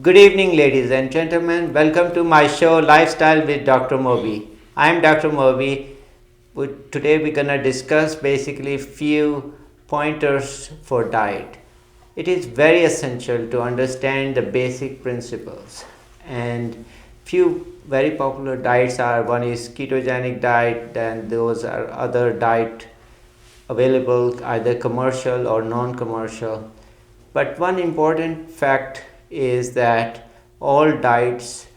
Good evening, ladies and gentlemen. Welcome to my show, Lifestyle with Dr. Mobi. I'm Dr. Mobi. Today we're gonna discuss basically few pointers for diet. It is very essential to understand the basic principles, and few very popular diets are, one is ketogenic diet, then those are other diet available, either commercial or non-commercial. But one important fact is that all diets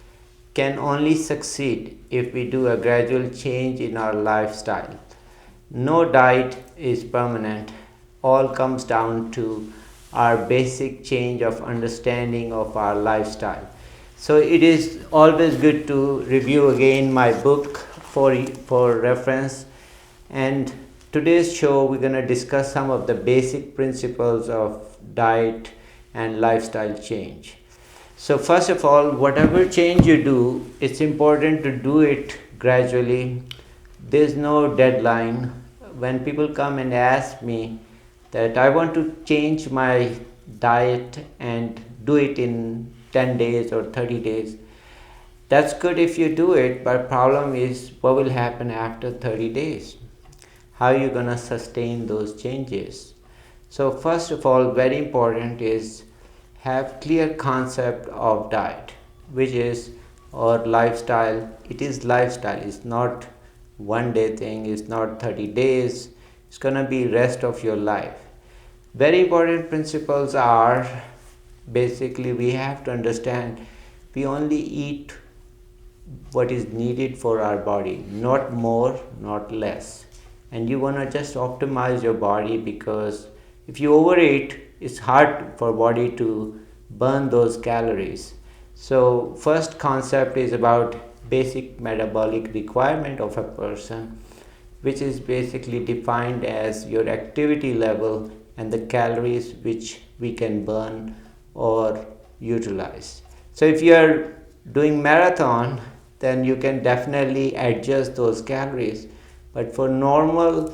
can only succeed if we do a gradual change in our lifestyle. No diet is permanent. All comes down to our basic change of understanding of our lifestyle. So it is always good to review again my book for reference. And today's show we're going to discuss some of the basic principles of diet and lifestyle change. So first of all, whatever change you do, it's important to do it gradually. There's no deadline. When people come and ask me that I want to change my diet and do it in 10 days or 30 days, that's good if you do it, but problem is what will happen after 30 days? How are you going to sustain those changes? So first of all, very important is have clear concept of diet, which is or lifestyle. It is lifestyle. It's not one day thing. It's not 30 days. It's gonna be rest of your life. Very important principles are basically we have to understand we only eat what is needed for our body, not more, not less. And you wanna just optimize your body, because if you overeat, it's hard for body to burn those calories. So first concept is about basic metabolic requirement of a person, which is basically defined as your activity level and the calories which we can burn or utilize. So if you are doing marathon, then you can definitely adjust those calories. But for normal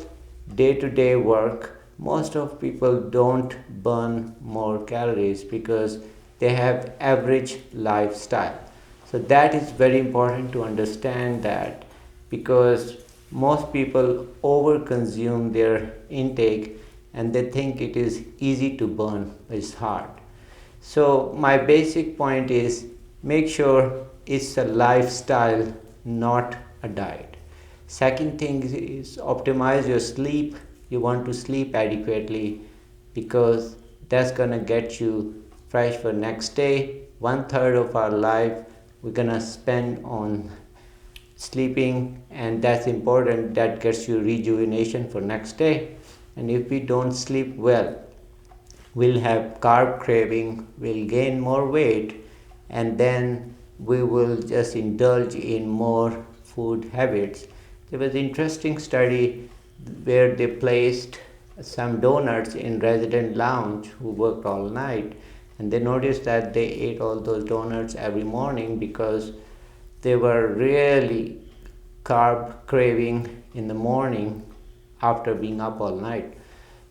day-to-day work, most of people don't burn more calories because they have average lifestyle. So that is very important to understand that, because most people overconsume their intake and they think it is easy to burn, but it's hard. So my basic point is make sure it's a lifestyle, not a diet. Second thing is optimize your sleep. You want to sleep adequately, because that's gonna get you fresh for next day. 1/3 of our life we're gonna spend on sleeping, and that's important. That gets you rejuvenation for next day. And if we don't sleep well, we'll have carb craving, we'll gain more weight, and then we will just indulge in more food habits. There was an interesting study where they placed some donuts in resident lounge who worked all night, and they noticed that they ate all those donuts every morning because they were really carb craving in the morning after being up all night.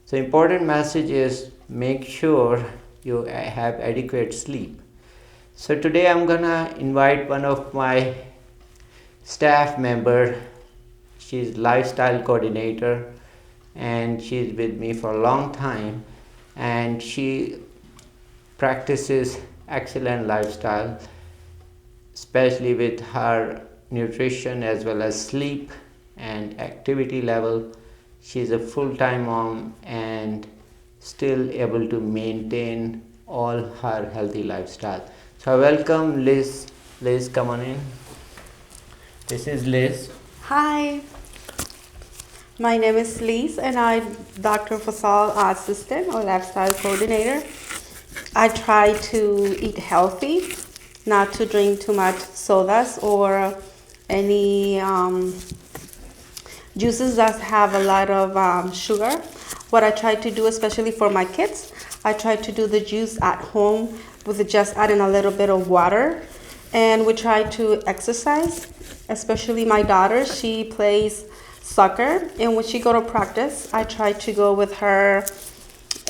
So important message is make sure you have adequate sleep. So today I'm gonna invite one of my staff member. She's lifestyle coordinator and she's with me for a long time, and she practices excellent lifestyle, especially with her nutrition as well as sleep and activity level. She's a full-time mom and still able to maintain all her healthy lifestyle. So I welcome Liz. Liz, come on in. This is Liz. Hi, my name is Liz and I'm Dr. Fasal assistant or lifestyle coordinator. I try to eat healthy, not to drink too much sodas or any juices that have a lot of sugar. What I try to do, especially for my kids, I try to do the juice at home with just adding a little bit of water and we try to exercise, especially my daughter. She plays soccer, and when she go to practice, I try to go with her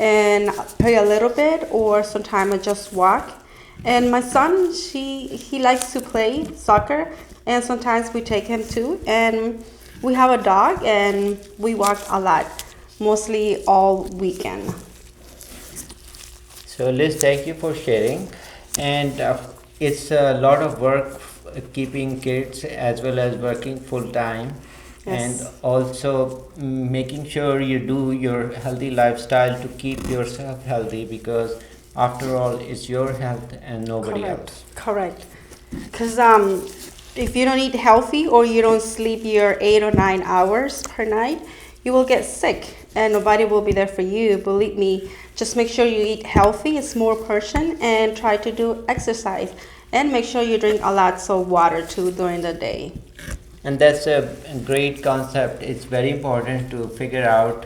and play a little bit, or sometimes I just walk. And my son, he likes to play soccer, and sometimes we take him too. And we have a dog, and we walk a lot, mostly all weekend. So Liz, thank you for sharing. And it's a lot of work keeping kids as well as working full time. Yes. And also making sure you do your healthy lifestyle to keep yourself healthy, because after all it's your health and nobody else. Correct. Because if you don't eat healthy or you don't sleep your 8 or 9 hours per night, you will get sick and nobody will be there for you. Believe me, just make sure you eat healthy, a small portion, and try to do exercise. And make sure you drink a lot of water too during the day. And that's a great concept. It's very important to figure out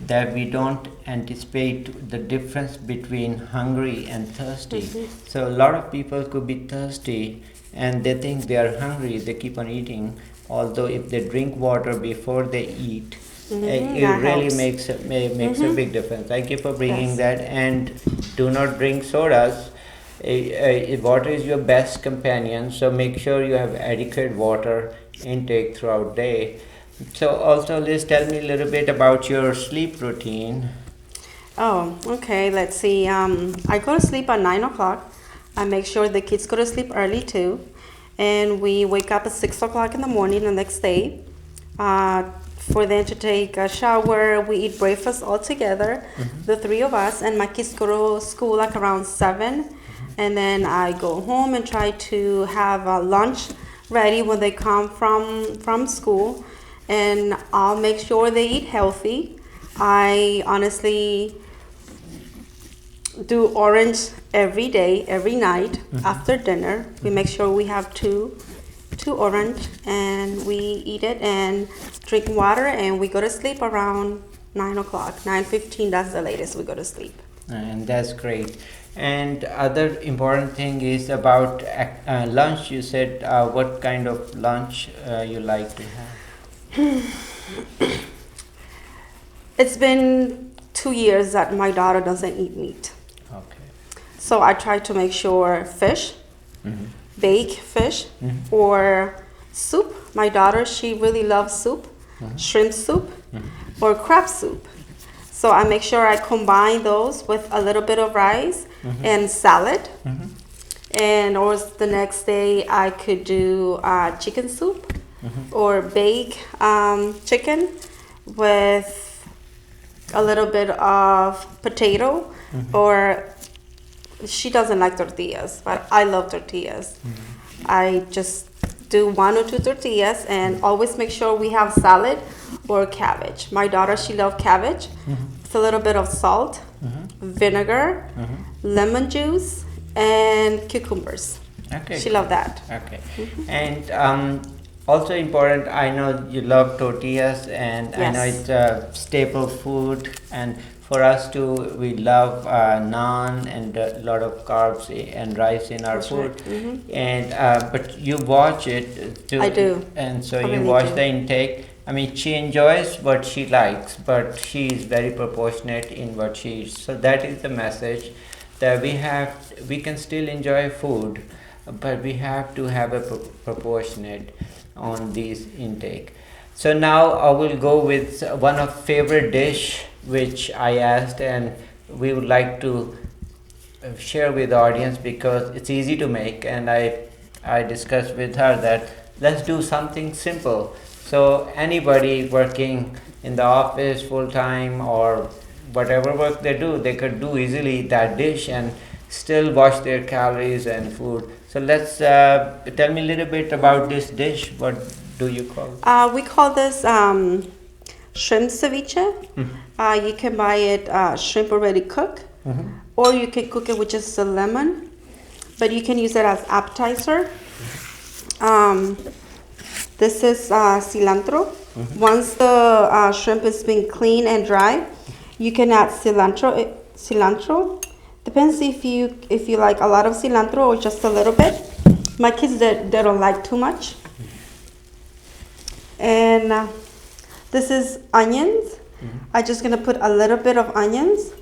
that we don't anticipate the difference between hungry and thirsty. Mm-hmm. So a lot of people could be thirsty and they think they are hungry, they keep on eating. Although if they drink water before they eat, it that really helps. makes a big difference. Thank you for bringing Yes. that. And do not drink sodas. Water is your best companion, so make sure you have adequate water intake throughout day. So also, Liz, tell me a little bit about your sleep routine. Oh, okay. Let's see. I go to sleep at 9 o'clock. I make sure the kids go to sleep early too, and we wake up at 6 o'clock in the morning the next day. For them to take a shower, we eat breakfast all together, the three of us, and my kids go to school like around 7, and then I go home and try to have lunch ready when they come from school, and I'll make sure they eat healthy. I honestly do orange every day, every night after dinner. We make sure we have two orange, and we eat it and drink water, and we go to sleep around 9 o'clock, 9:15. That's the latest we go to sleep. And that's great. And other important thing is about lunch. You said what kind of lunch you like to have. It's been 2 years that my daughter doesn't eat meat. Okay. So I try to make sure fish, baked fish, or soup. My daughter, she really loves soup, shrimp soup, or crab soup. So I make sure I combine those with a little bit of rice and salad. And or the next day I could do chicken soup or bake chicken with a little bit of potato, or she doesn't like tortillas, but I love tortillas. I just do 1 or 2 tortillas and always make sure we have salad or cabbage. My daughter, she loves cabbage with a little bit of salt, vinegar, lemon juice, and cucumbers. Okay. She loves that. Okay. And also important, I know you love tortillas, and I know Yes. it's a staple food, and for us too, we love naan and a lot of carbs and rice in our That's food. right. And but you watch it too. I do. And so I you really watch do. the intake. I mean, she enjoys what she likes, but she is very proportionate in what she eats. So that is the message, that we can still enjoy food, but we have to have a proportionate on these intake. So now I will go with one of favorite dish which I asked, and we would like to share with the audience because it's easy to make, and I discussed with her that let's do something simple. So anybody working in the office full time or whatever work they do, they could do easily that dish and still watch their calories and food. So let's tell me a little bit about this dish. What do you call it? We call this shrimp ceviche. You can buy it shrimp already cooked, or you can cook it with just a lemon, but you can use it as appetizer. This is cilantro. Once the shrimp has been clean and dry, you can add cilantro. Depends if you like a lot of cilantro or just a little bit. My kids, they don't like too much. And this is onions. I'm just gonna put a little bit of onions.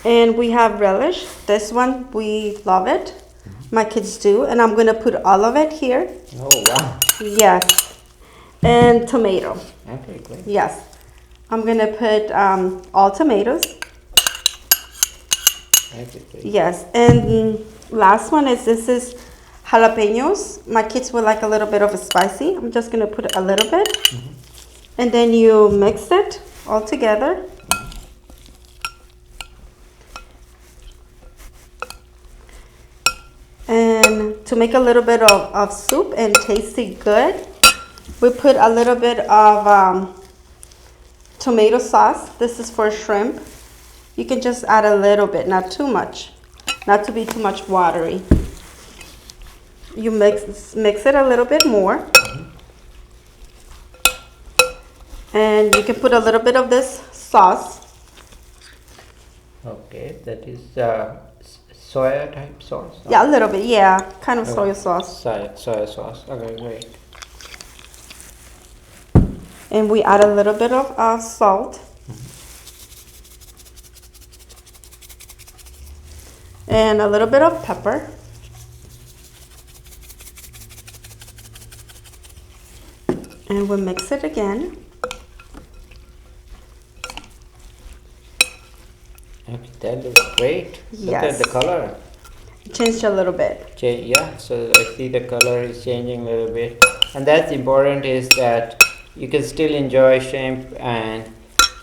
And we have relish. This one, we love it. My kids do. And I'm gonna put all of it here. Oh, wow. Yes. And tomato. Okay, great. Yes. I'm gonna put all tomatoes. Okay, great. Yes. And last one is this is jalapenos. My kids would like a little bit of a spicy. I'm just gonna put a little bit. And then you mix it all together. And to make a little bit of soup and taste it good, we put a little bit of tomato sauce. This is for shrimp. You can just add a little bit, not too much, not to be too much watery. You mix it a little bit more. And you can put a little bit of this sauce. Okay, that is soya type sauce? Yeah, a little bit, yeah, kind of soy sauce. Soya sauce. Okay, great. And we add a little bit of salt. And a little bit of pepper. And we mix it again. Okay, that looks great. Look at Yes. the color. It changed a little bit. Yeah, so I see the color is changing a little bit. And that's important is that you can still enjoy shrimp, and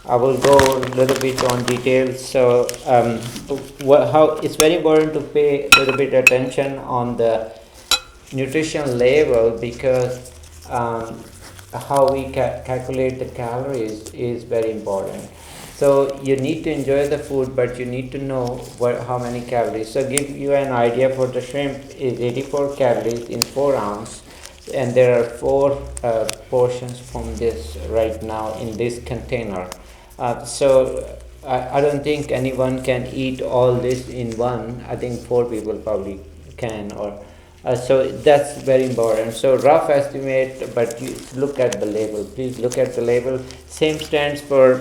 I will go a little bit on details. So how it's very important to pay a little bit attention on the nutrition label, because how we calculate the calories is very important. So you need to enjoy the food, but you need to know how many calories. So give you an idea, for the shrimp is 84 calories in 4 ounce, and there are 4 portions from this right now in this container. So I don't think anyone can eat all this in one. I think 4 people probably can, or so that's very important. So rough estimate, but you look at the label. Please look at the label. Same stands for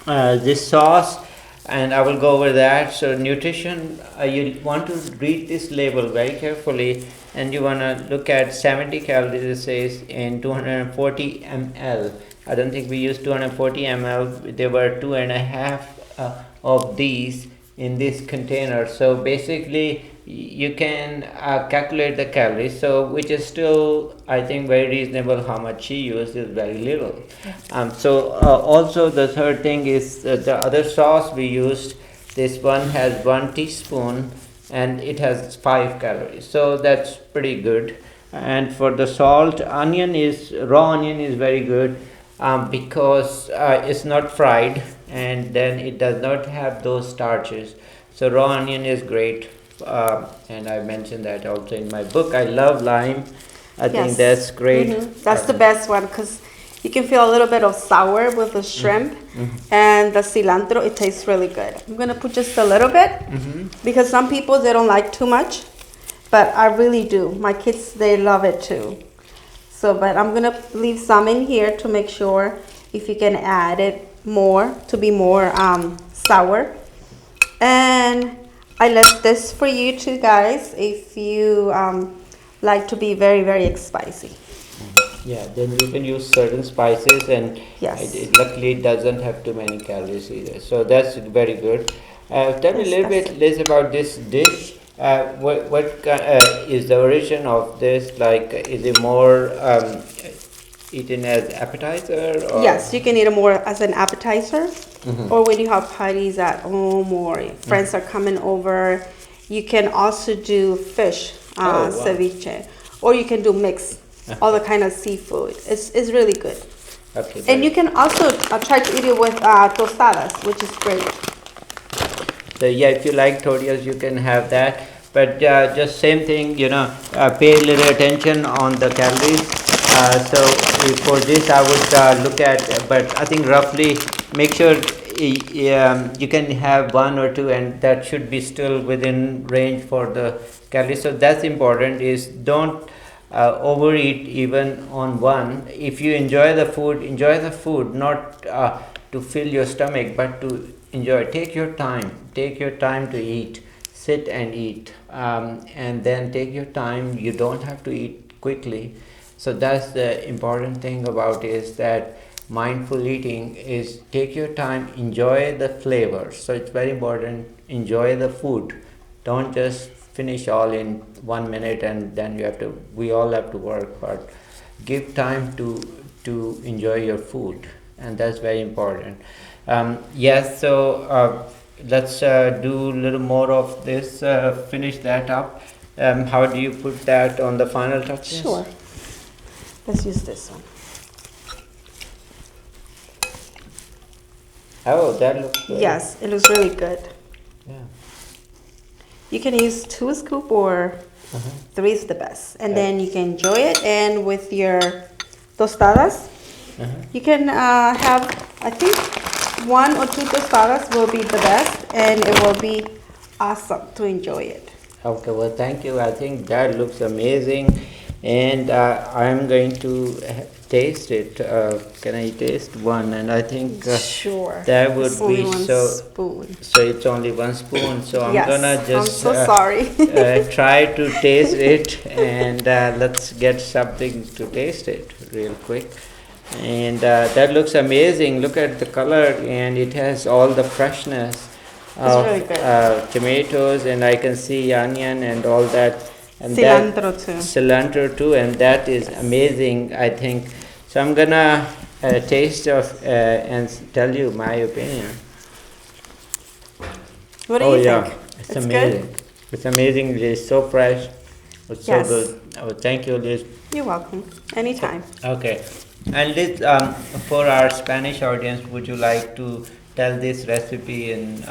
this sauce, and I will go over that. So nutrition, you want to read this label very carefully, and you want to look at 70 calories, it says, in 240 ml. I don't think we used 240 ml. There were 2.5 of these in this container. So basically you can calculate the calories, so which is still, I think, very reasonable. How much she used is very little. So also the third thing is the other sauce we used. This one has 1 teaspoon and it has 5 calories, so that's pretty good. And for the salt, raw onion is very good, because it's not fried, and then it does not have those starches. So raw onion is great. And I mentioned that also in my book. I love lime. I think that's great. That's the best one, because you can feel a little bit of sour with the shrimp, and the cilantro. It tastes really good. I'm gonna put just a little bit, because some people, they don't like too much, but I really do. My kids, they love it too. So, but I'm gonna leave some in here to make sure if you can add it more to be more sour. And I left this for you two guys if you like to be very, very spicy. Yeah, then you can use certain spices, and Yes. luckily it doesn't have too many calories either. So that's very good. Tell me a little bit, Liz, about this dish. What is the origin of this? Like, is it more eaten as appetizer? Or? Yes, you can eat it more as an appetizer, or when you have parties at home, or friends are coming over. You can also do fish, ceviche, or you can do mix, all the kind of seafood. It's really good. Okay. And you can also try to eat it with tostadas, which is great. So yeah, if you like tortillas, you can have that. But just same thing, pay a little attention on the calories. So for this, I would look at, but I think roughly make sure you can have one or two, and that should be still within range for the calories. So that's important. Is don't overeat even on one. If you enjoy the food, not to fill your stomach, but to enjoy. Take your time to eat. Sit and eat, and then take your time. You don't have to eat quickly. So that's the important thing about is that mindful eating is take your time, enjoy the flavor. So it's very important, enjoy the food. Don't just finish all in 1 minute and then we all have to work, but give time to enjoy your food, and that's very important. Yes, so let's do a little more of this, finish that up. How do you put that on the final touches? Sure. Let's use this one. Oh, that looks good. Yes, it looks really good. Yeah. You can use 2 scoops or 3 is the best. And then you can enjoy it. And with your tostadas, you can have, I think, 1 or 2 tostadas will be the best. And it will be awesome to enjoy it. Okay, well, thank you. I think that looks amazing. And I'm going to taste it. Can I taste one? And I think sure. that would It's only be one so. spoon. So it's only 1 spoon. So I'm Yes, gonna just. I'm so sorry. try to taste it, and let's get something to taste it real quick. And that looks amazing. Look at the color, and it has all the freshness of really good. tomatoes, and I can see onion and all that. And Cilantro too. Cilantro too, and that is amazing, I think. So I'm gonna taste of and tell you my opinion. What do you think? It's amazing. Good? It's amazing. It's so fresh. It's Yes. so good. Oh, thank you, Liz. You're welcome. Anytime. Okay, and Liz, for our Spanish audience, would you like to tell this recipe in?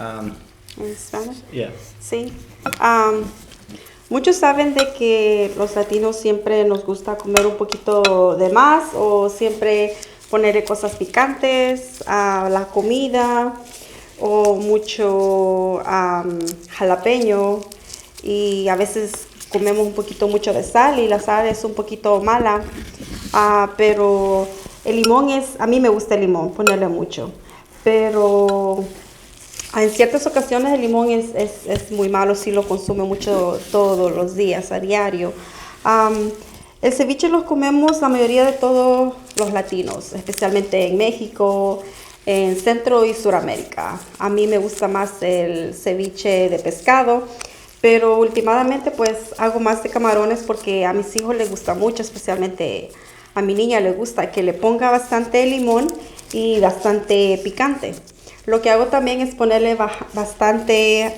In Spanish? Yeah. Sí. Muchos saben de que los latinos siempre nos gusta comer un poquito de más o siempre ponerle cosas picantes a la comida o mucho jalapeño, y a veces comemos un poquito mucho de sal y la sal es un poquito mala, pero el limón a mí me gusta el limón, ponerle mucho, pero en ciertas ocasiones el limón es muy malo si lo consume mucho todos los días, a diario. El ceviche lo comemos la mayoría de todos los latinos, especialmente en México, en Centro y Suramérica. A mí me gusta más el ceviche de pescado, pero últimamente pues hago más de camarones porque a mis hijos les gusta mucho, especialmente a mi niña le gusta que le ponga bastante limón y bastante picante. Lo que hago también es ponerle bastante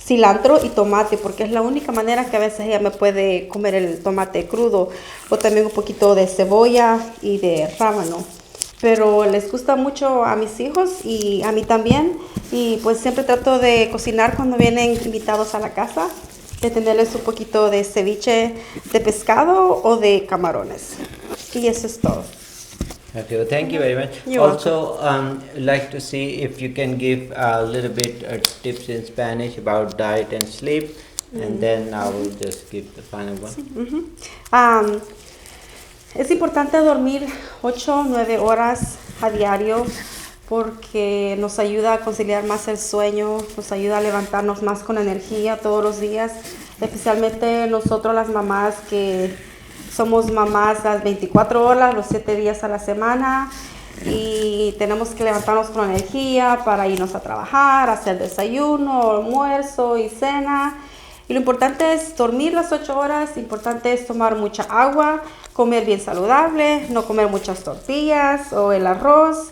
cilantro y tomate, porque es la única manera que a veces ella me puede comer el tomate crudo, o también un poquito de cebolla y de rábano. Pero les gusta mucho a mis hijos y a mí también, y pues siempre trato de cocinar cuando vienen invitados a la casa, de tenerles un poquito de ceviche de pescado o de camarones. Y eso es todo. Okay, well, thank you very much. You're Also, like to see if you can give a little bit tips in Spanish about diet and sleep, and then I will just give the final one. Es importante dormir 8 o 9 horas a diario porque nos ayuda a conciliar más el sueño, nos ayuda a levantarnos más con energía todos los días, especialmente nosotros las mamás que somos mamás las 24 horas, los 7 días a la semana, y tenemos que levantarnos con energía para irnos a trabajar, hacer desayuno, almuerzo y cena. Y lo importante es dormir las 8 horas, lo importante es tomar mucha agua, comer bien saludable, no comer muchas tortillas o el arroz,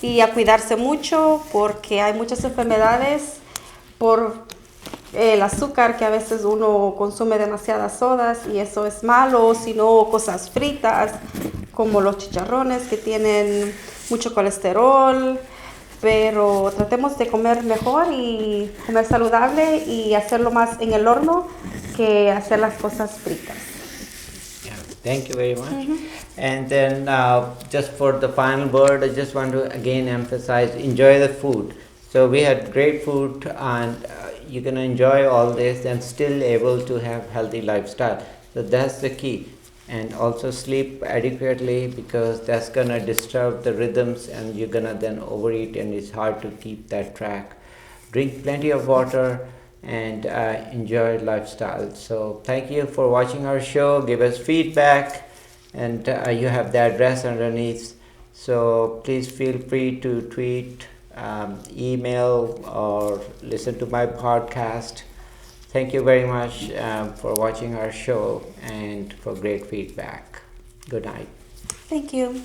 y a cuidarse mucho porque hay muchas enfermedades por el azúcar, que a veces uno consume demasiadas sodas y eso es malo, o si no, cosas fritas como los chicharrones que tienen mucho colesterol. Pero tratemos de comer mejor y comer saludable y hacerlo más en el horno que hacer las cosas fritas. Thank you very much. And then just for the final word, I just want to again emphasize, enjoy the food. So we had great food, and you're going to enjoy all this and still able to have healthy lifestyle. So that's the key. And also sleep adequately, because that's going to disturb the rhythms and you're going to then overeat and it's hard to keep that track. Drink plenty of water and enjoy lifestyle. So thank you for watching our show. Give us feedback, and you have the address underneath. So please feel free to tweet, email, or listen to my podcast. Thank you very much for watching our show and for great feedback. Good night. Thank you.